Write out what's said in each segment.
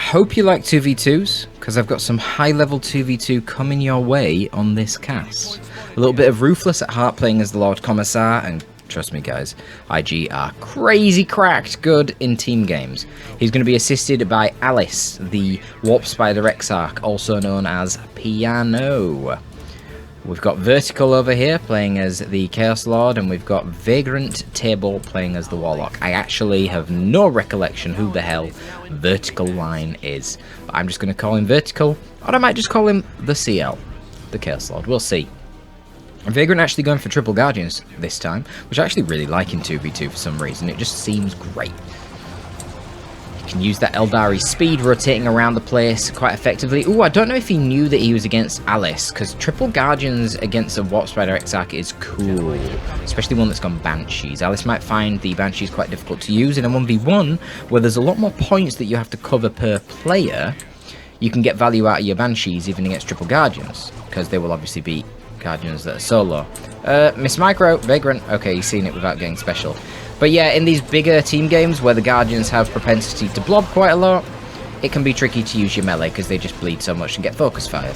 hope you like 2v2s, because I've got some high-level 2v2 coming your way on this cast. A little bit of Ruthless at heart playing as the Lord Commissar, and trust me guys, IG are crazy cracked good in team games. He's going to be assisted by Alice, the Warp Spider Exarch, also known as Piano. We've got Vertical over here playing as the Chaos Lord, and we've got Vagrant Table playing as the Warlock. I actually have no recollection who the hell Vertical Line is, but I'm just going to call him Vertical, or I might just call him the CL, the Chaos Lord. We'll see. Vagrant actually going for triple Guardians this time, which I actually really like in 2v2 for some reason. It just seems great. You can use that Eldari speed rotating around the place quite effectively. Ooh, I don't know if he knew that he was against Alice, because triple Guardians against a Warp Spider Exarch is cool, especially one that's gone Banshees. Alice might find the Banshees quite difficult to use in a 1v1, where there's a lot more points that you have to cover per player. You can get value out of your Banshees even against triple Guardians, because they will obviously beat Guardians that are solo. Miss Micro, Vagrant. Okay, you've seen it without getting special. But yeah, in these bigger team games where the Guardians have propensity to blob quite a lot, it can be tricky to use your melee because they just bleed so much and get focus fired.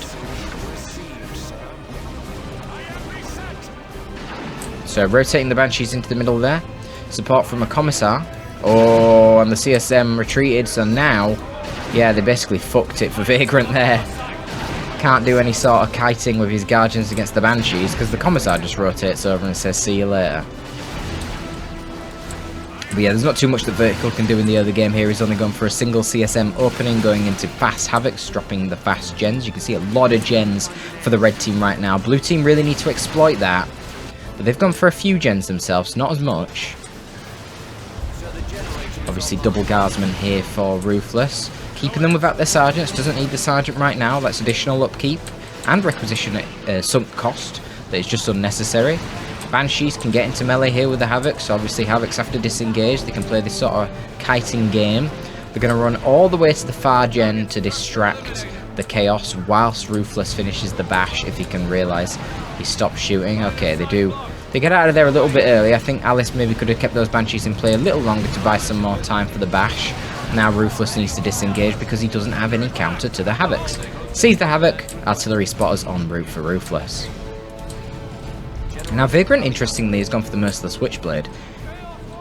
So rotating the Banshees into the middle there. Support from a Commissar. Oh, and the CSM retreated, so now, yeah, they basically fucked it for Vagrant there. Can't do any sort of kiting with his Guardians against the Banshees because the Commissar just rotates over and says see you later. But yeah, there's not too much that Vertical can do in the early game here. He's only gone for a single CSM opening, going into fast Havocs, dropping the fast gens. You can see a lot of gens for the red team right now. Blue team really need to exploit that, but they've gone for a few gens themselves, not as much. Obviously double Guardsman here for Ruthless. Keeping them without their Sergeants, doesn't need the Sergeant right now, that's additional upkeep and requisition at sunk cost that is just unnecessary. Banshees can get into melee here with the Havocs, so obviously Havocs have to disengage, they can play this sort of kiting game. They're going to run all the way to the far gen to distract the Chaos whilst Ruthless finishes the bash if he can realise he stopped shooting. Okay, they do. They get out of there a little bit early. I think Alice maybe could have kept those Banshees in play a little longer to buy some more time for the bash. Now Ruthless needs to disengage because he doesn't have any counter to the Havocs. Sees the Havoc, artillery spotters en route for Ruthless. Now Vagrant, interestingly, has gone for the Merciless Switchblade,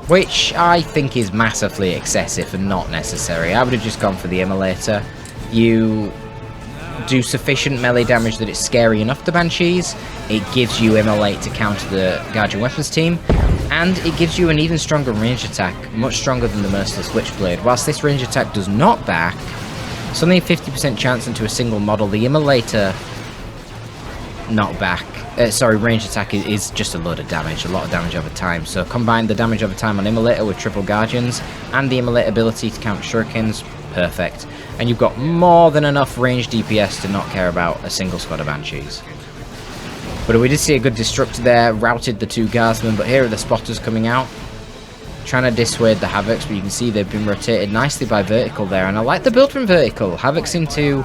which I think is massively excessive and not necessary. I would have just gone for the Immolator. You do sufficient melee damage that it's scary enough to Banshees. It gives you Immolate to counter the Guardian Weapons team. And it gives you an even stronger range attack, much stronger than the Merciless Switchblade. Whilst this range attack does not back, it's only a 50% chance into a single model. The Immolator range attack is just a load of damage, a lot of damage over time. So combine the damage over time on Immolator with triple Guardians and the Immolate ability to counter Shurikens, perfect. And you've got more than enough range DPS to not care about a single squad of Banshees. But we did see a good Destructor there, routed the two Guardsmen, but here are the Spotters coming out, trying to dissuade the Havocs, but you can see they've been rotated nicely by Vertical there, and I like the build from Vertical. Havocs into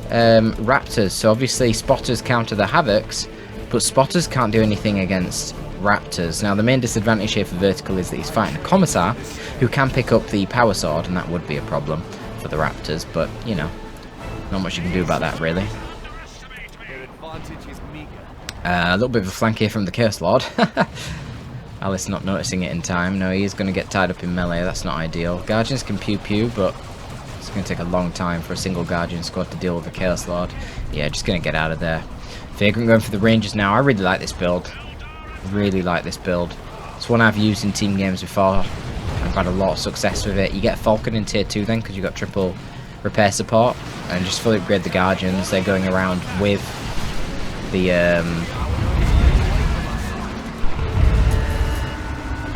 Raptors, so obviously Spotters counter the Havocs, but Spotters can't do anything against Raptors. Now the main disadvantage here for Vertical is that he's fighting a Commissar, who can pick up the Power Sword, and that would be a problem for the Raptors, but, you know, not much you can do about that, really. A little bit of a flank here from the Chaos Lord. Alice not noticing it in time. No, he is going to get tied up in melee. That's not ideal. Guardians can pew-pew, but it's going to take a long time for a single Guardian squad to deal with the Chaos Lord. Yeah, just going to get out of there. Vagrant going for the Rangers now. I really like this build. Really like this build. It's one I've used in team games before. I've had a lot of success with it. You get Falcon in tier 2 then, because you've got triple repair support. And just fully upgrade the Guardians. They're going around with the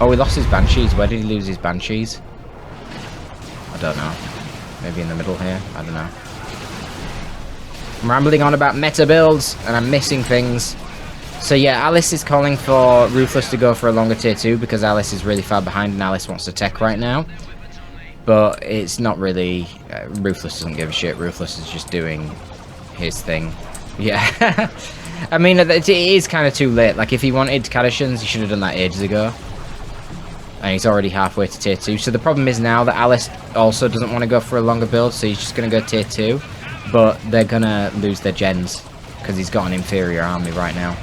oh, he lost his Banshees. Where did he lose his Banshees? I don't know. Maybe in the middle here. I don't know. I'm rambling on about meta builds and I'm missing things. So yeah, Alice is calling for Ruthless to go for a longer tier 2 because Alice is really far behind and Alice wants to tech right now. But it's not really... Ruthless doesn't give a shit. Ruthless is just doing his thing. Yeah. I mean, it is kind of too late. Like, if he wanted Kadashans, he should have done that ages ago. And he's already halfway to tier 2. So the problem is now that Alice also doesn't want to go for a longer build, so he's just going to go tier 2. But they're going to lose their gens, because he's got an inferior army right now.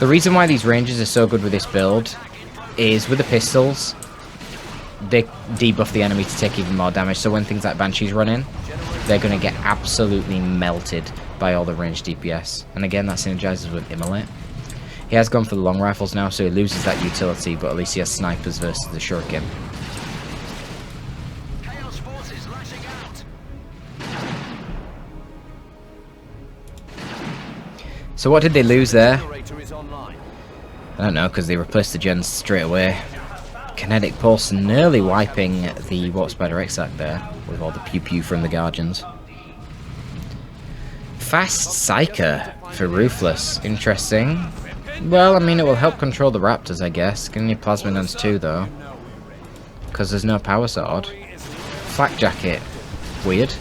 The reason why these rangers are so good with this build is with the pistols, they debuff the enemy to take even more damage. So when things like Banshees run in, they're going to get absolutely melted by all the ranged DPS. And again, that synergizes with Immolate. He has gone for the long rifles now, so he loses that utility, but at least he has snipers versus the shuriken. So what did they lose there? I don't know, because they replaced the gens straight away. Kinetic Pulse nearly wiping the Warp Spider Exarch there, with all the pew-pew from the Guardians. Fast Psyker for Ruthless. Interesting. Well, I mean, it will help control the Raptors, I guess. Gonna need Plasma Guns too, though. Because there's no Power Sword. Flak Jacket. Weird.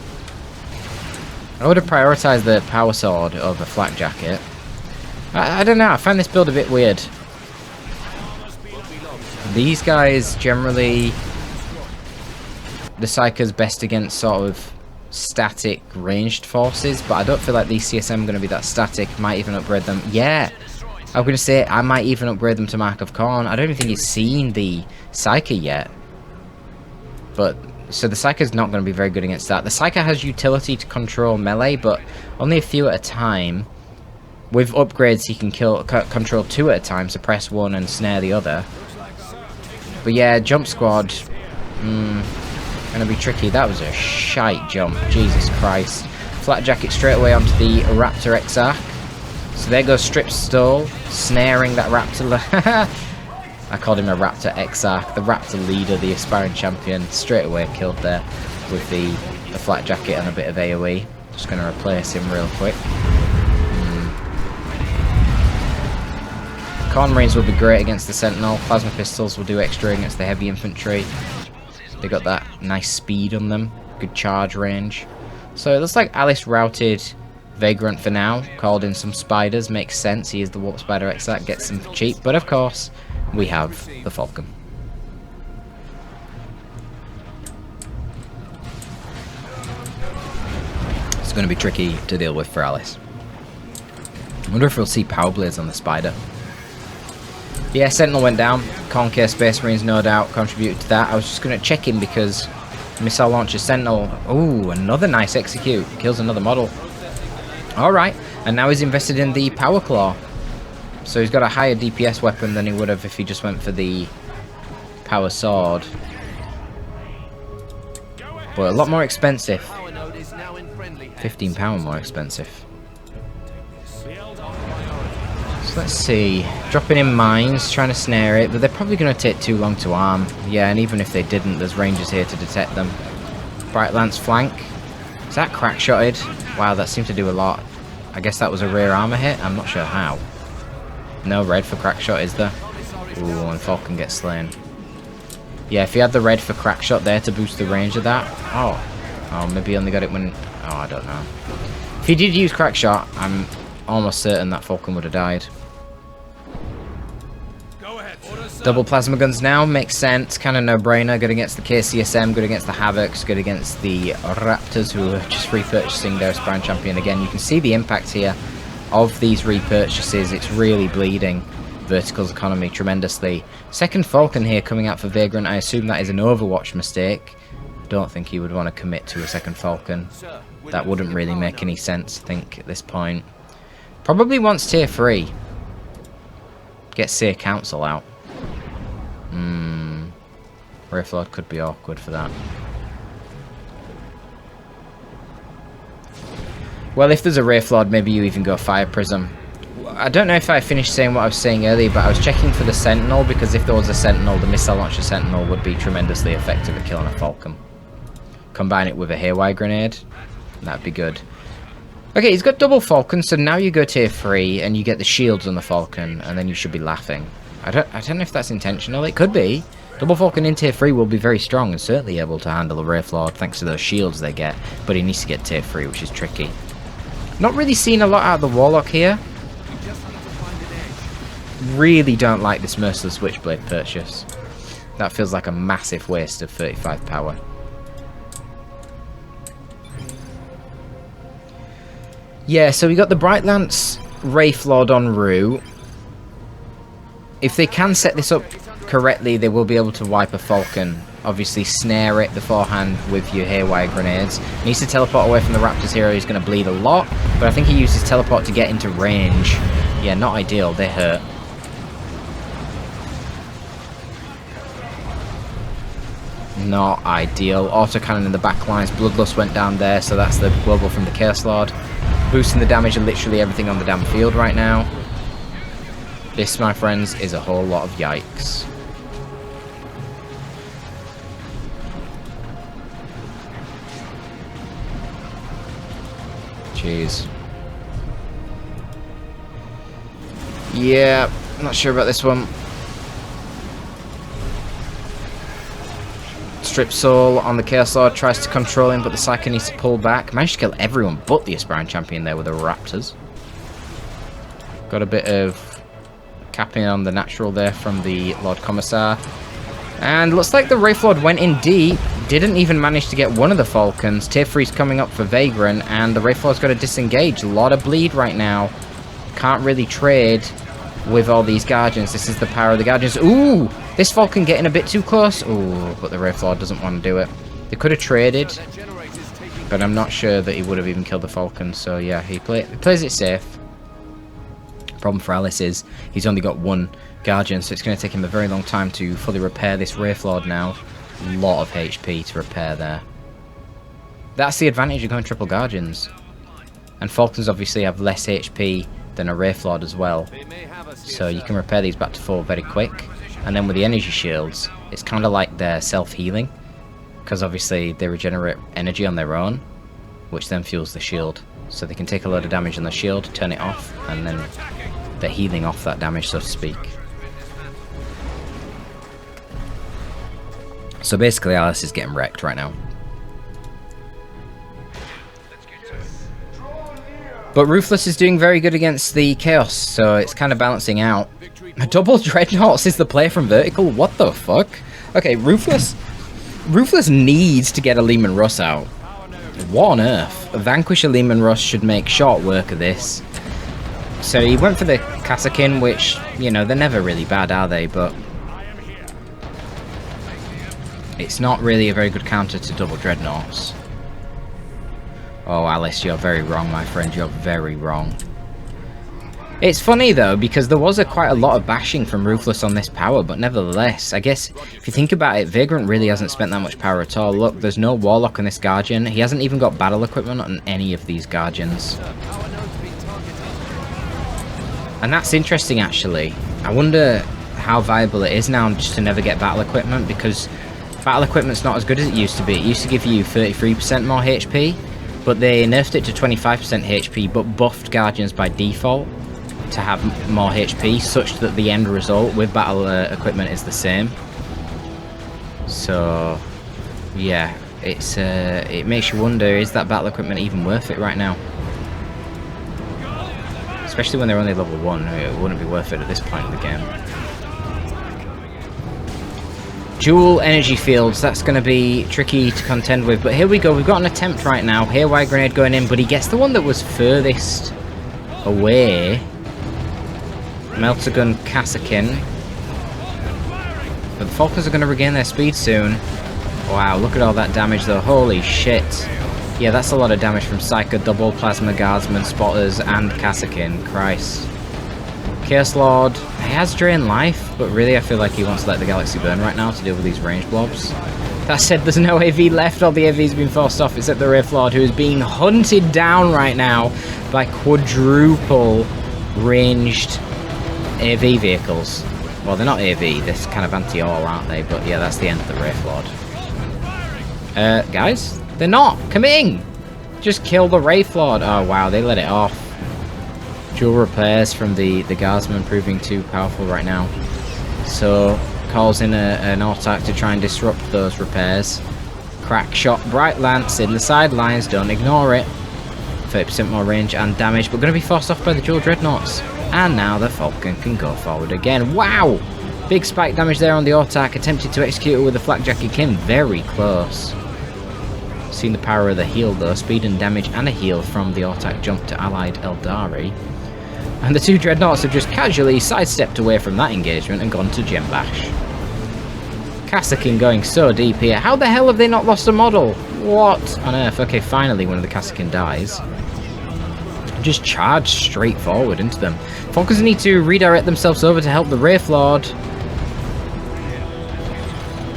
I would have prioritised the Power Sword over Flak Jacket. I don't know, I find this build a bit weird. These guys generally... The Psyker's best against sort of static ranged forces, but I don't feel like these CSM are going to be that static. Might even upgrade them. Yeah! I was going to say, I might even upgrade them to Mark of Khorne. I don't even think he's seen the Psyker yet. But, so the Psyker's not going to be very good against that. The Psyker has utility to control melee, but only a few at a time. With upgrades, he can control 2 at a time, suppress 1 and snare the other. But yeah, Jump Squad, gonna be tricky. That was a shite jump, Jesus Christ. Flat Jacket straight away onto the Raptor Exarch. So there goes Strip Stole, snaring that Raptor. I called him a Raptor Exarch, the Raptor leader, the aspiring champion. Straight away killed there with the Flat Jacket and a bit of AoE. Just gonna replace him real quick. Khorne Marines will be great against the Sentinel. Plasma Pistols will do extra against the heavy infantry. They got that nice speed on them. Good charge range. So it looks like Alice routed Vagrant for now. Called in some spiders. Makes sense. He is the Warp Spider Exarch. Gets them for cheap. But of course, we have the Falcon. It's going to be tricky to deal with for Alice. I wonder if we'll see Power Blades on the Spider. Yeah, Sentinel went down. Khorne Space Marines no doubt contributed to that. I was just going to check in because Missile Launcher Sentinel... Ooh, another nice execute. Kills another model. Alright, and now he's invested in the Power Claw. So he's got a higher DPS weapon than he would have if he just went for the Power Sword. But a lot more expensive. £15 more expensive. Let's see. Dropping in mines, trying to snare it, but they're probably going to take too long to arm. Yeah, and even if they didn't, there's rangers here to detect them. Bright Lance flank. Is that crack-shotted? Wow, that seemed to do a lot. I guess that was a rear armor hit. I'm not sure how. No red for crack shot, is there? Ooh, and Falcon gets slain. Yeah, if he had the red for crack shot there to boost the range of that. Oh, maybe he only got it when... Oh, I don't know. If he did use crack shot, I'm almost certain that Falcon would have died. Double plasma guns now, makes sense, kind of no-brainer. Good against the KCSM, good against the Havocs, good against the Raptors, who are just repurchasing their aspiring champion again. You can see the impact here of these repurchases. It's really bleeding Vertical's economy tremendously. Second Falcon here coming out for Vagrant. I assume that is an Overwatch mistake. Don't think he would want to commit to a second Falcon. That wouldn't really make any sense, I think, at this point. Probably wants tier 3. Get Seer Council out. Wraithlord could be awkward for that. Well, if there's a Wraithlord, maybe you even go Fire Prism. I don't know if I finished saying what I was saying earlier, but I was checking for the Sentinel, because if there was a Sentinel, the Missile Launcher Sentinel would be tremendously effective at killing a Falcon. Combine it with a Haywire Grenade, that'd be good. Okay, he's got double Falcon, so now you go tier 3, and you get the shields on the Falcon, and then you should be laughing. I don't know if that's intentional. It could be. Double Falcon in tier 3 will be very strong and certainly able to handle a Wraithlord thanks to those shields they get, but he needs to get tier 3, which is tricky. Not really seeing a lot out of the Warlock here. really don't like this Merciless Switchblade purchase. That feels like a massive waste of 35 power. Yeah, so we got the Bright Lance Wraith Lord en route. If they can set this up correctly, they will be able to wipe a Falcon. Obviously, snare it beforehand with your haywire grenades. He needs to teleport away from the Raptors here. He's going to bleed a lot, but I think he uses teleport to get into range. Yeah, not ideal. They hurt. Not ideal. Autocannon in the back lines. Bloodlust went down there, so that's the global from the Chaos Lord. Boosting the damage of literally everything on the damn field right now. This, my friends, is a whole lot of yikes. Jeez. Yeah, not sure about this one. Strip Soul on the Chaos Lord, tries to control him, but the Psyker needs to pull back. Managed to kill everyone but the Aspirant Champion there with the Raptors. Got a bit of capping on the natural there from the Lord Commissar. And looks like the Wraith Lord went in deep. Didn't even manage to get one of the Falcons. Tier 3's coming up for Vagrant, and the Wraith Lord's got to disengage. A lot of bleed right now. Can't really trade with all these Guardians. This is the power of the Guardians. Ooh! This Falcon getting a bit too close. Ooh, but the Wraith Lord doesn't want to do it. They could have traded, but I'm not sure that he would have even killed the Falcon. So yeah, he plays it safe. Problem for Alice is he's only got one Guardian, so it's going to take him a very long time to fully repair this Wraith Lord now. A lot of HP to repair there. That's the advantage of going triple Guardians. And Falcons obviously have less HP than a Wraith Lord as well. So you can repair these back to full very quick. And then with the energy shields, it's kind of like they're self-healing. Because obviously they regenerate energy on their own, which then fuels the shield. So they can take a load of damage on the shield, turn it off, and then they're healing off that damage, so to speak. So basically Alice is getting wrecked right now. But Ruthless is doing very good against the Chaos, so it's kind of balancing out. Double Dreadnoughts is the play from Vertical? What the fuck? Okay, Ruthless needs to get a Lehman Russ out. What on earth? Vanquish a Lehman Russ should make short work of this. So he went for the Kassakin, which, you know, they're never really bad, are they? But it's not really a very good counter to double Dreadnoughts. Oh, Alice, you're very wrong, my friend. You're very wrong. It's funny, though, because there was quite a lot of bashing from Ruthless on this power, but nevertheless, I guess, if you think about it, Vagrant really hasn't spent that much power at all. Look, there's no Warlock on this Guardian. He hasn't even got battle equipment on any of these Guardians. And that's interesting, actually. I wonder how viable it is now just to never get battle equipment, because battle equipment's not as good as it used to be. It used to give you 33% more HP, but they nerfed it to 25% HP, but buffed Guardians by default to have more HP, such that the end result with battle equipment is the same. So yeah, it makes you wonder, is that battle equipment even worth it right now? Especially when they're only level 1, it wouldn't be worth it at this point in the game. Dual energy fields, that's going to be tricky to contend with, but here we go, we've got an attempt right now. Haywire grenade going in, but he gets the one that was furthest away. Melter gun Kassakin. But the Falcons are going to regain their speed soon. Wow, look at all that damage though, holy shit. Yeah, that's a lot of damage from Psyker, double Plasma Guardsman, Spotters, and Kassakin. Christ. Chaos Lord, he has drained life, but really I feel like he wants to let the Galaxy burn right now to deal with these range blobs. That said, there's no AV left, all the AV's been forced off except the Wraith Lord, who is being hunted down right now by quadruple ranged AV vehicles. Well, they're not AV, they're kind of anti-all, aren't they? But yeah, that's the end of the Wraith Lord. Guys? They're not committing! Just kill the Wraith Lord. Oh wow, they let it off. Dual repairs from the Guardsman proving too powerful right now. So, calls in an attack to try and disrupt those repairs. Crack shot, Bright Lance in the sidelines, don't ignore it. 30% more range and damage, but going to be forced off by the dual Dreadnoughts. And now the Falcon can go forward again. Wow! Big spike damage there on the Autark, attempted to execute it with a Flakjack. He came very close. Seen the power of the heal though, speed and damage and a heal from the Autark jump to allied Eldari. And the two Dreadnoughts have just casually sidestepped away from that engagement and gone to Gem Bash. Kassakin going so deep here. How the hell have they not lost a model? What on earth? Okay, finally one of the Kassakin dies. Just charge straight forward into them. Falcons need to redirect themselves over to help the Wraith Lord.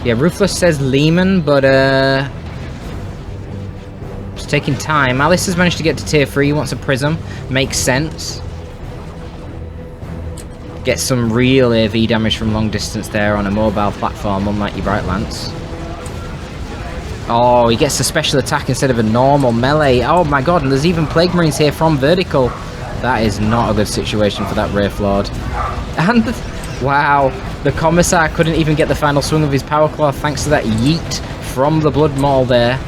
Yeah, Ruthless says Lehman, but it's taking time. Alice has managed to get to tier 3, wants a prism. Makes sense. Get some real AV damage from long distance there on a mobile platform, unlike your Bright Lance. Oh, he gets a special attack instead of a normal melee. Oh my god, and there's even Plague Marines here from vertical. That is not a good situation for that Wraith Lord. And, wow, the Commissar couldn't even get the final swing of his Power Claw thanks to that yeet from the Blood Maul there.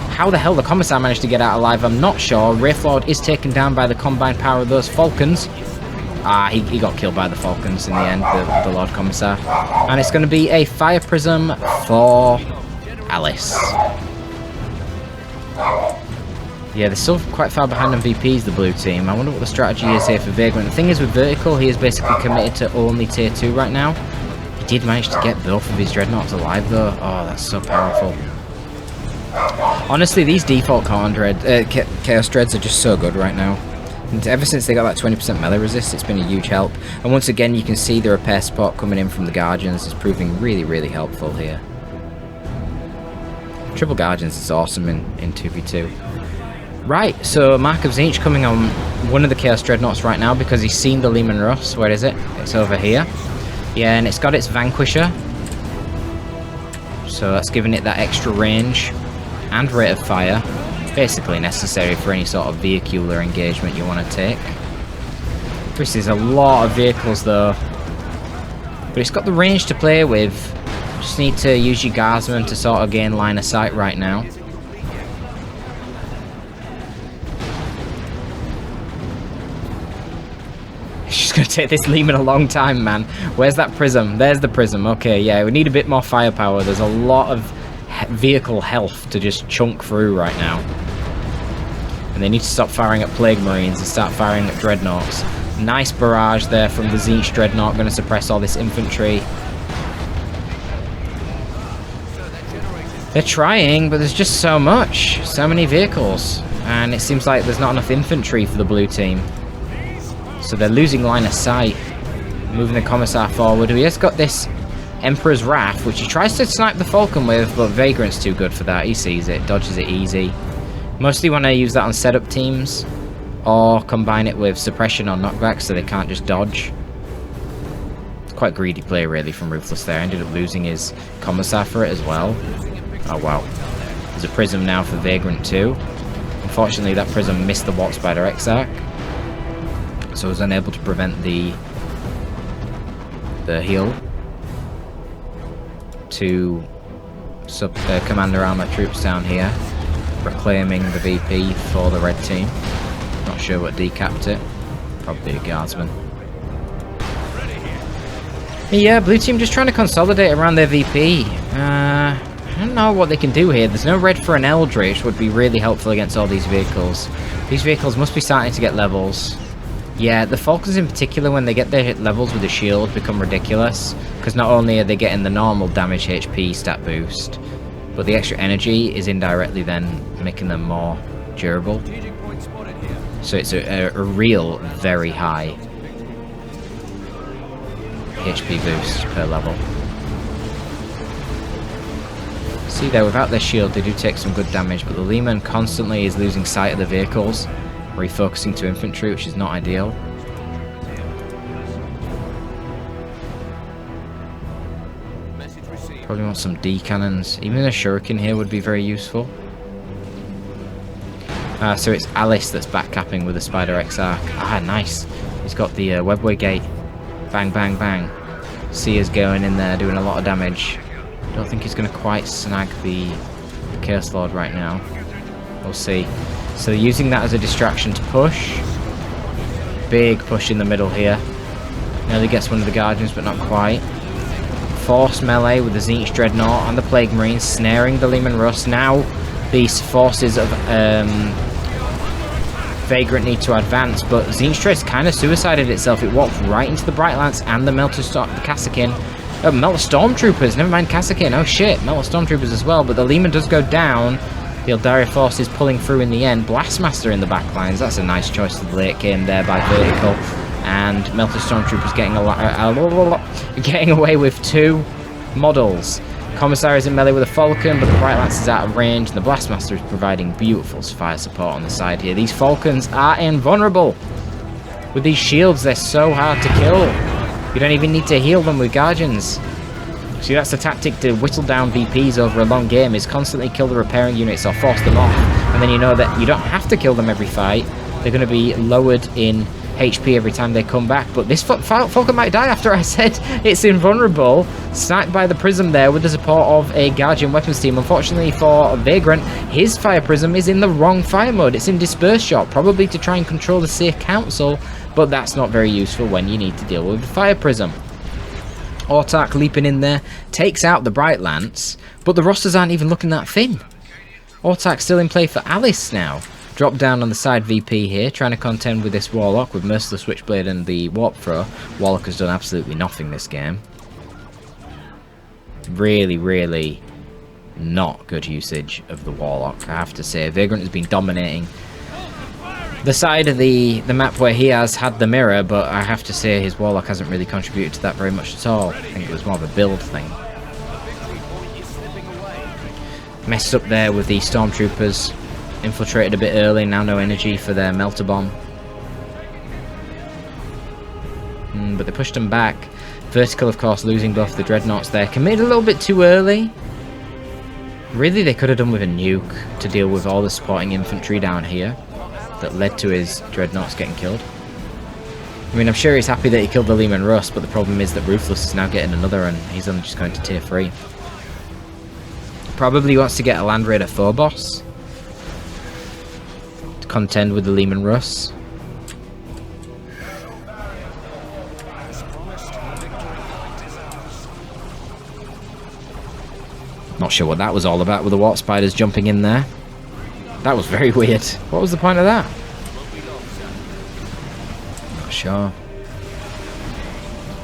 How the hell the Commissar managed to get out alive, I'm not sure. Wraith Lord is taken down by the combined power of those Falcons. Ah, he got killed by the Falcons in the end, the Lord Commissar. And it's going to be a Fire Prism for Alice. Yeah, they're still quite far behind on VPs, the blue team. I wonder what the strategy is here for Vagrant. The thing is, with Vertical, he is basically committed to only tier 2 right now. He did manage to get both of his Dreadnoughts alive, though. Oh, that's so powerful. Honestly, these default Chaos Dreads are just so good right now. And ever since they got that 20% melee resist, it's been a huge help. And once again, you can see the repair support coming in from the Guardians is proving really, really helpful here. Triple Guardians is awesome in 2v2. Right, so Mark of Zinch coming on one of the Chaos Dreadnoughts right now because he's seen the Lehman Russ. Where is it? It's over here. Yeah, and it's got its Vanquisher. So that's giving it that extra range and rate of fire. Basically necessary for any sort of vehicular engagement you want to take. This is a lot of vehicles though. But it's got the range to play with. Just need to use your Guardsman to sort of gain line of sight right now. It's just going to take this Lehman a long time, man. Where's that Prism? There's the Prism. Okay, yeah, we need a bit more firepower. There's a lot of vehicle health to just chunk through right now. And they need to stop firing at Plague Marines and start firing at Dreadnoughts. Nice barrage there from the Zinch Dreadnought, going to suppress all this infantry. They're trying, but there's just so much. So many vehicles. And it seems like there's not enough infantry for the blue team. So they're losing line of sight. Moving the Commissar forward. He has got this Emperor's Wrath, which he tries to snipe the Falcon with, but Vagrant's too good for that. He sees it, dodges it easy. Mostly when I use that on setup teams, or combine it with suppression or knockback so they can't just dodge. It's quite greedy play really from Ruthless there. Ended up losing his Commissar for it as well. Oh wow. There's a Prism now for Vagrant too. Unfortunately that Prism missed the Watt Spider Exarch, so I was unable to prevent the heal to Commander Armor troops down here, reclaiming the VP for the red team. Not sure what decapped it. Probably a Guardsman. Yeah, blue team just trying to consolidate around their VP. I don't know what they can do here. There's no red for an Eldritch, would be really helpful against all these vehicles. These vehicles must be starting to get levels. Yeah, the Falcons in particular, when they get their levels with the shield, become ridiculous. Because not only are they getting the normal damage HP stat boost, but the extra energy is indirectly then making them more durable. So it's a real very high HP boost per level. See there, without their shield they do take some good damage, but the Lehman constantly is losing sight of the vehicles, refocusing to infantry, which is not ideal. Probably want some D cannons. Even a shuriken here would be very useful. So it's Alice that's backcapping with the Spider Exarch. Ah, nice. He's got the webway gate. Bang, bang, bang. Seer's going in there, doing a lot of damage. Don't think he's going to quite snag the Chaos Lord right now. We'll see. So they're using that as a distraction to push. big push in the middle here. Nearly gets one of the Guardians, but not quite. Force melee with the Tzeentch Dreadnought and the Plague Marine, snaring the Lehman Russ. Now these forces of Vagrant need to advance, but Tzeentch Dread kind of suicided itself. It walked right into the Bright Lance and the Melter Kassakin. Oh, Melter Stormtroopers, never mind Kassakin. Oh shit, Melter Stormtroopers as well, but the Lehman does go down. The Eldaria force is pulling through in the end. Blastmaster in the back lines, that's a nice choice to the late game there by Vertical. And Melter Stormtroopers getting away with 2 models. Commissar is in melee with a Falcon, but the Bright Lance is out of range, and the Blastmaster is providing beautiful fire support on the side here. These Falcons are invulnerable. With these shields, they're so hard to kill. You don't even need to heal them with Guardians. See, that's the tactic to whittle down VPs over a long game, is constantly kill the repairing units or force them off. And then you know that you don't have to kill them every fight. They're going to be lowered in HP every time they come back, but this Falcon might die after I said it's invulnerable. Sniped by the Prism there with the support of a Guardian weapons team. Unfortunately for Vagrant, his Fire Prism is in the wrong fire mode. It's in Disperse Shot, probably to try and control the Seer Council, but that's not very useful when you need to deal with the Fire Prism. Autark leaping in there, takes out the Bright Lance, but the rosters aren't even looking that thin. Autark still in play for Alice now. Drop down on the side VP here, trying to contend with this Warlock with Merciless Switchblade and the Warp Throw. Warlock has done absolutely nothing this game. Really, really not good usage of the Warlock, I have to say. Vagrant has been dominating the side of the map where he has had the mirror, but I have to say his Warlock hasn't really contributed to that very much at all. I think it was more of a build thing. Messed up there with the Stormtroopers. Infiltrated a bit early, now no energy for their Melter Bomb. But they pushed them back. Vertical, of course, losing both the Dreadnoughts there. Committed a little bit too early. Really, they could have done with a nuke to deal with all the supporting infantry down here that led to his Dreadnoughts getting killed. I mean, I'm sure he's happy that he killed the Lehman Russ, but the problem is that Ruthless is now getting another and he's only just going to tier 3. Probably wants to get a Land Raider Phobos to contend with the Lehman Russ. Not sure what that was all about with the Warp Spiders jumping in there. That was very weird. What was the point of that? Not sure.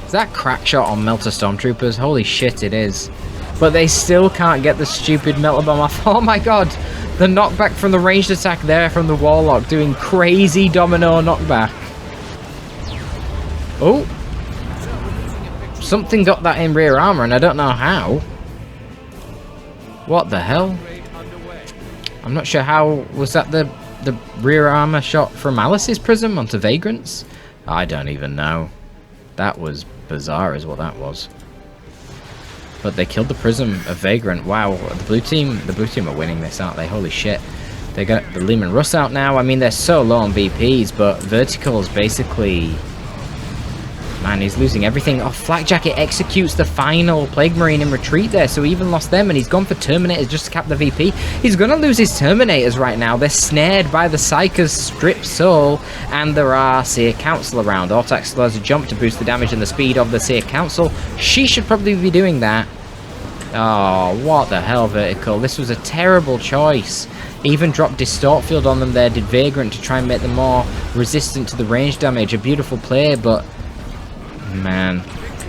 Is that crack shot on Melter Stormtroopers? Holy shit, it is. But they still can't get the stupid Melter Bomb off. Oh my god! The knockback from the ranged attack there from the Warlock, doing crazy domino knockback. Oh! Something got that in rear armor and I don't know how. What the hell? I'm not sure how. Was that the rear armor shot from Alice's Prism onto Vagrant's? I don't even know. That was bizarre is what that was. But they killed the Prism of Vagrant. Wow, the blue team are winning this, aren't they? Holy shit. They got the Lehman Russ out now. I mean, they're so low on VPs, but Vertical's basically... Man, he's losing everything. Oh, Flak Jacket executes the final Plague Marine in retreat there, so he even lost them, and he's gone for Terminators just to cap the VP. He's going to lose his Terminators right now. They're snared by the Psyker's Strip Soul, and there are Seer Council around. Autark still has a jump to boost the damage and the speed of the Seer Council. She should probably be doing that. Oh, what the hell, Vertical. This was a terrible choice. Even dropped Distort Field on them there, did Vagrant to try and make them more resistant to the range damage. A beautiful play, but... Man,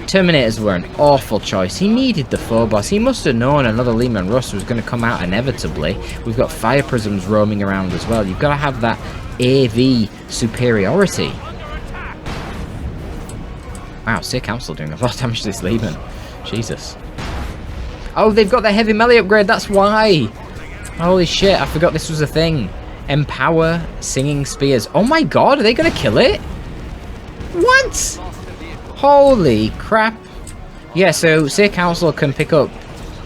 Terminators were an awful choice. He needed the Phobos. He must have known another Lehman Russ was going to come out inevitably. We've got Fire Prisms roaming around as well. You've got to have that AV superiority. Wow, Seer Council doing a lot of damage to this Lehman. Jesus. Oh, they've got their heavy melee upgrade. That's why. Holy shit, I forgot this was a thing. Empower Singing Spears. Oh my god, are they going to kill it? What? Holy crap. Yeah, so Seer Council can pick up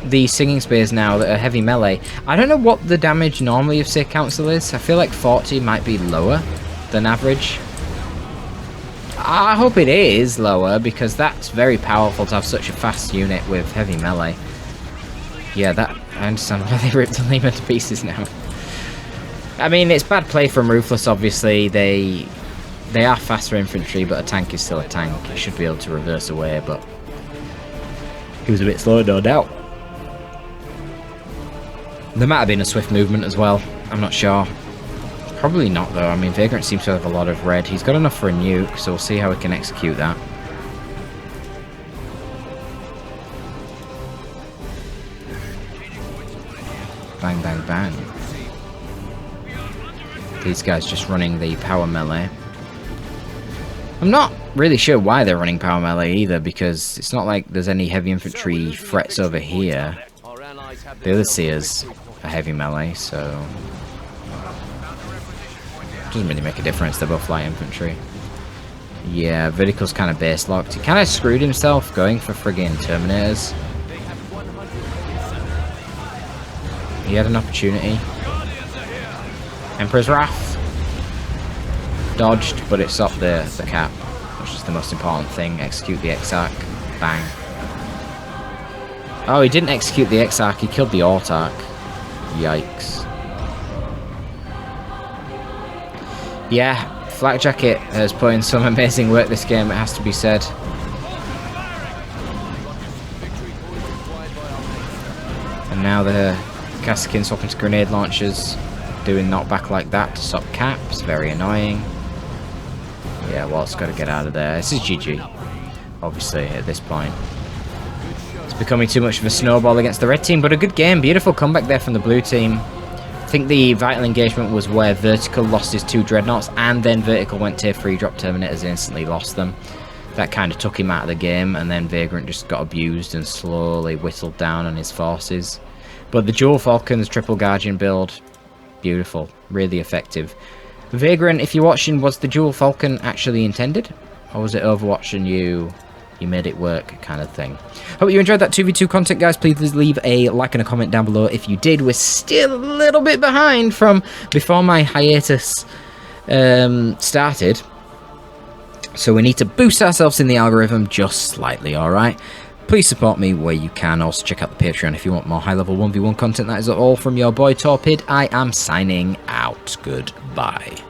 the Singing Spears now that are heavy melee. I don't know what the damage normally of Seer Council is. I feel like 40 might be lower than average. I hope it is lower, because that's very powerful to have such a fast unit with heavy melee. Yeah, that... I understand why they ripped the Lehman to pieces now. I mean, it's bad play from Ruthless, obviously. They They are faster infantry, but a tank is still a tank. It should be able to reverse away, but he was a bit slow, no doubt. There might have been a swift movement as well. I'm not sure. Probably not, though. I mean, Vagrant seems to have a lot of red. He's got enough for a nuke, so we'll see how we can execute that. Bang, bang, bang. These guys just running the power melee. I'm not really sure why they're running power melee either, because it's not like there's any heavy infantry threats over here. The other Seers are heavy melee, so it doesn't really make a difference. They're both light infantry. Yeah, Vertical's kind of base locked. He kind of screwed himself going for friggin' Terminators. He had an opportunity. Emperor's Wrath. Dodged, but it stopped the cap, which is the most important thing. Execute the Exarch. Bang. Oh, he didn't execute the Exarch, he killed the Autarch. Yikes. Yeah, Flak Jacket has put in some amazing work this game, it has to be said. And now the Kassakin swapping to grenade launchers, doing knockback like that to stop caps, very annoying. Yeah, Walt's got to get out of there. This is GG, obviously, at this point. It's becoming too much of a snowball against the red team, but a good game. Beautiful comeback there from the blue team. I think the vital engagement was where Vertical lost his 2 Dreadnoughts, and then Vertical went tier 3, dropped Terminators and instantly lost them. That kind of took him out of the game, and then Vagrant just got abused and slowly whittled down on his forces. But the Dual Falcons triple Guardian build, beautiful, really effective. Vagrant, if you're watching, was the Dual Falcon actually intended? Or was it Overwatch and you made it work kind of thing? Hope you enjoyed that 2v2 content, guys. Please leave a like and a comment down below if you did. We're still a little bit behind from before my hiatus started. So we need to boost ourselves in the algorithm just slightly, alright? Please support me where you can. Also check out the Patreon if you want more high-level 1v1 content. That is all from your boy Torpid. I am signing out. Goodbye.